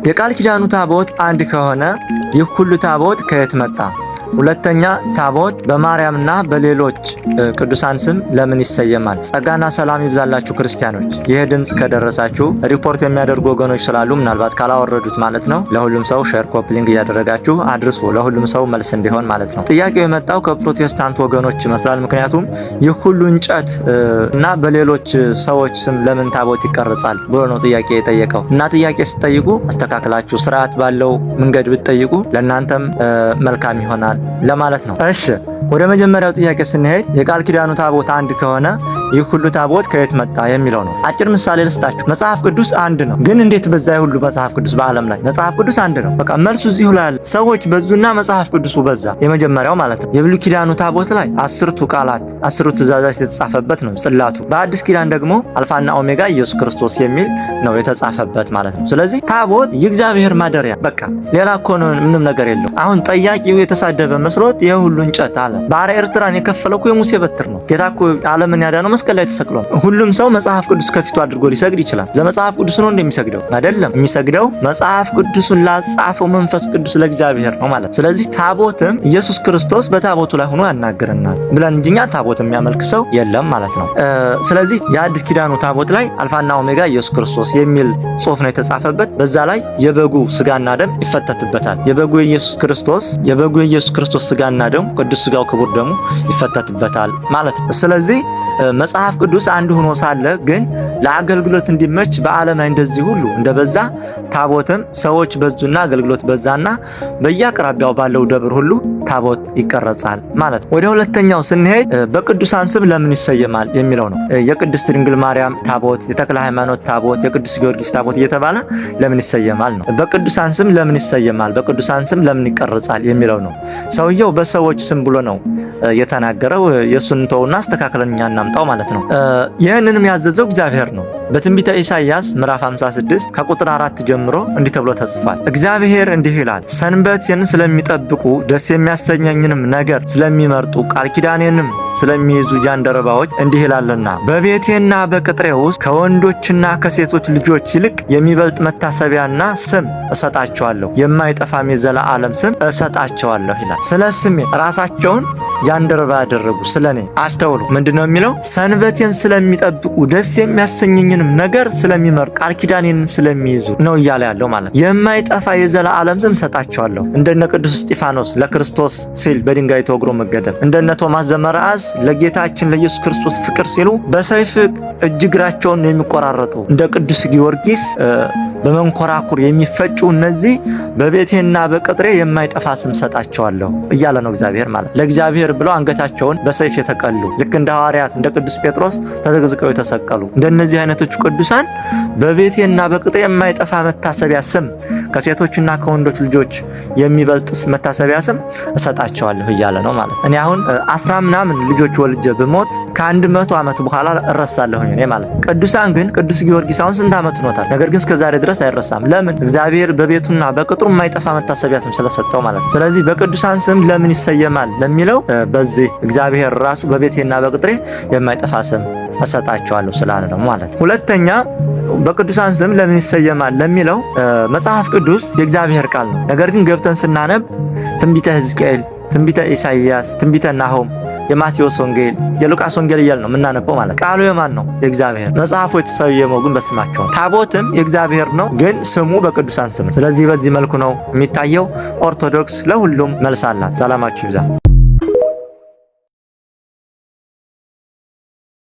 የቃል ኪዳኑ ታቦት አንድ ከሆነ ይህ ሁሉ ታቦት ከየት መጣ? ሁለተኛ ታቦት በማርያምና በሌሎች ቅዱሳን ስም ለምን ይሰየማል? ጸጋና ሰላም ይብዛላችሁ ክርስቲያኖች። ይህ ድምጽ ከደረሳችሁ ሪፖርት የሚያደርጉ ወገኖች ስላሉ ምናልባት ካላወረዱት ማለት ነው ለሁሉም ሰው ሼር ኮፕሊንግ እያደረጋችሁ አድርሱ፣ ለሁሉም ሰው መልስ እንዲሆን ማለት ነው። ጥያቄው የመጣው ከፕሮቴስታንት ወገኖች ይመስላል። ምክንያቱም ይህ ሁሉ እንጨት እና በሌሎች ሰዎች ስም ለምን ታቦት ይቀርጻል ብሎ ነው ጥያቄ የጠየቀው። እና ጥያቄ ስትጠይቁ አስተካክላችሁ ስርዓት ባለው መንገድ ብትጠይቁ ለእናንተም መልካም ይሆናል ለማለት ነው። እሺ ወደ መጀመሪያው ጥያቄ ስንሄድ የቃል ኪዳኑ ታቦት አንድ ከሆነ ይህ ሁሉ ታቦት ከየት መጣ የሚለው ነው። አጭር ምሳሌ ልስጣችሁ። መጽሐፍ ቅዱስ አንድ ነው፣ ግን እንዴት በዛ ሁሉ መጽሐፍ ቅዱስ በዓለም ላይ? መጽሐፍ ቅዱስ አንድ ነው። በቃ መልሱ እዚሁ ላይ አለ። ሰዎች በዙና መጽሐፍ ቅዱሱ በዛ። የመጀመሪያው ማለት ነው። የብሉይ ኪዳኑ ታቦት ላይ 10ቱ ቃላት 10ቱ ትእዛዛት የተጻፈበት ነው ጽላቱ። በአዲስ ኪዳን ደግሞ አልፋና ኦሜጋ ኢየሱስ ክርስቶስ የሚል ነው የተጻፈበት ማለት ነው። ስለዚህ ታቦት የእግዚአብሔር ማደሪያ፣ በቃ ሌላ እኮ ምንም ነገር የለው። አሁን ጠያቂው የተሳደበ መስሎት ይሄ ሁሉ እንጨት አለ። ባህረ ኤርትራን የከፈለው እኮ የሙሴ በትር ነው። ጌታ እኮ ዓለምን ያዳነው መስቀል ላይ ተሰቅሎ ነው። ሁሉም ሰው መጽሐፍ ቅዱስ ከፊቱ አድርጎ ሊሰግድ ይችላል። ለመጽሐፍ ቅዱስ ነው እንደሚሰግደው አይደለም። የሚሰግደው መጽሐፍ ቅዱስን ላጻፈው መንፈስ ቅዱስ ለእግዚአብሔር ነው ማለት። ስለዚህ ታቦትም ኢየሱስ ክርስቶስ በታቦቱ ላይ ሆኖ ያናግረናል ብለን እንጂኛ ታቦት የሚያመልክ ሰው የለም ማለት ነው። ስለዚህ የአዲስ ኪዳኑ ታቦት ላይ አልፋና ኦሜጋ ኢየሱስ ክርስቶስ የሚል ጽሑፍ ነው የተጻፈበት። በዛ ላይ የበጉ ስጋና ደም ይፈተትበታል። የበጉ የኢየሱስ ክርስቶስ ስጋና ደም ቅዱስ ስጋው ክቡር ደሙ ይፈተትበታል ማለት ነው። ስለዚህ መጽሐፍ ቅዱስ አንድ ሆኖ ሳለ ግን ለአገልግሎት እንዲመች በዓለም ላይ እንደዚህ ሁሉ እንደበዛ ታቦትም ሰዎች በዙና አገልግሎት በዛና በየአቅራቢያው ባለው ደብር ሁሉ ታቦት ይቀረጻል ማለት ነው። ወደ ሁለተኛው ስንሄድ በቅዱሳን ስም ለምን ይሰየማል የሚለው ነው። የቅድስት ድንግል ማርያም ታቦት፣ የተክለ ሃይማኖት ታቦት፣ የቅዱስ ጊዮርጊስ ታቦት እየተባለ ለምን ይሰየማል ነው። በቅዱሳን ስም ለምን ይሰየማል፣ በቅዱሳን ስም ለምን ይቀረጻል የሚለው ነው። ሰውየው በሰዎች ስም ብሎ ነው የተናገረው። የሱን ተውና አስተካክለን እኛ እናምጣው ማለት ነው። ይህንንም ያዘዘው እግዚአብሔር ነው። በትንቢተ ኢሳይያስ ምዕራፍ 56 ከቁጥር 4 ጀምሮ እንዲህ ተብሎ ተጽፏል። እግዚአብሔር እንዲህ ይላል፣ ሰንበቴን ስለሚጠብቁ ደስ የሚያሰኘኝንም ነገር ስለሚመርጡ ቃል ኪዳኔንም ስለሚይዙ ጃንደረባዎች እንዲህ ይላልና በቤቴና በቅጥሬ ውስጥ ከወንዶችና ከሴቶች ልጆች ይልቅ የሚበልጥ መታሰቢያና ስም እሰጣቸዋለሁ፣ የማይጠፋም የዘላለም ስም እሰጣቸዋለሁ ይላል። ስለ ስሜ ራሳቸውን ጃንደረባ ያደረጉ ስለኔ አስተውሉ። ምንድነው የሚለው? ሰንበቴን ስለሚጠብቁ ደስ የሚያሰኘኝንም ነገር ስለሚመርጡ ቃል ኪዳኔንም ስለሚይዙ ነው እያለ ያለው ማለት። የማይጠፋ የዘላለም ስም እሰጣቸዋለሁ። እንደነ ቅዱስ እስጢፋኖስ ለክርስቶስ ሲል በድንጋይ ተወግሮ መገደል፣ እንደነ ቶማስ ዘመርዓስ ለጌታችን ለኢየሱስ ክርስቶስ ፍቅር ሲሉ በሰይፍ እጅ እግራቸውን የሚቆራረጡ፣ እንደ ቅዱስ ጊዮርጊስ በመንኮራኩር የሚፈጩ፣ እነዚህ በቤቴና በቅጥሬ የማይጠፋ ስም እሰጣቸዋለሁ እያለ ነው እግዚአብሔር ማለት። ለእግዚአብሔር ብለው አንገታቸውን በሰይፍ የተቀሉ፣ ልክ እንደ ሐዋርያት እንደ ቅዱስ ጴጥሮስ ተዘግዝቀው የተሰቀሉ፣ እንደነዚህ አይነቶቹ ቅዱሳን በቤቴና በቅጥሬ የማይጠፋ መታሰቢያ ስም ከሴቶችና ከወንዶች ልጆች የሚበልጥ መታሰቢያ ስም እሰጣቸዋለሁ እያለ ነው ማለት። እኔ አሁን 10 ምናምን ልጆች ወልጄ ብሞት ከ100 ዓመት በኋላ እረሳለሁ እኔ ማለት። ቅዱሳን ግን ቅዱስ ጊዮርጊስ አሁን ስንት ዓመት ሆኖታል? ነገር ግን እስከዛሬ ድረስ አይረሳም። ለምን? እግዚአብሔር በቤቱና በቅጥሩ የማይጠፋ መታሰቢያ ስም ስለሰጠው ማለት። ስለዚህ በቅዱሳን ስም ለምን ይሰየማል ለሚለው በዚህ እግዚአብሔር ራሱ በቤቴና በቅጥሬ የማይጠፋ ስም እሰጣቸዋለሁ ስላለ ነው ማለት። ሁለተኛ በቅዱሳን ስም ለምን ይሰየማል ለሚለው መጽሐፍ ቅዱስ የእግዚአብሔር ቃል ነው። ነገር ግን ገብተን ስናነብ ትንቢተ ሕዝቅኤል፣ ትንቢተ ኢሳይያስ፣ ትንቢተ ናሆም፣ የማቴዎስ ወንጌል፣ የሉቃስ ወንጌል እያልን ነው የምናነበው ማለት። ቃሉ የማን ነው? የእግዚአብሔር። መጽሐፉ የተሰየመው ግን በስማቸው ነው። ታቦትም የእግዚአብሔር ነው፣ ግን ስሙ በቅዱሳን ስም። ስለዚህ በዚህ መልኩ ነው የሚታየው። ኦርቶዶክስ ለሁሉም መልስ አላት። ሰላማችሁ ይብዛ።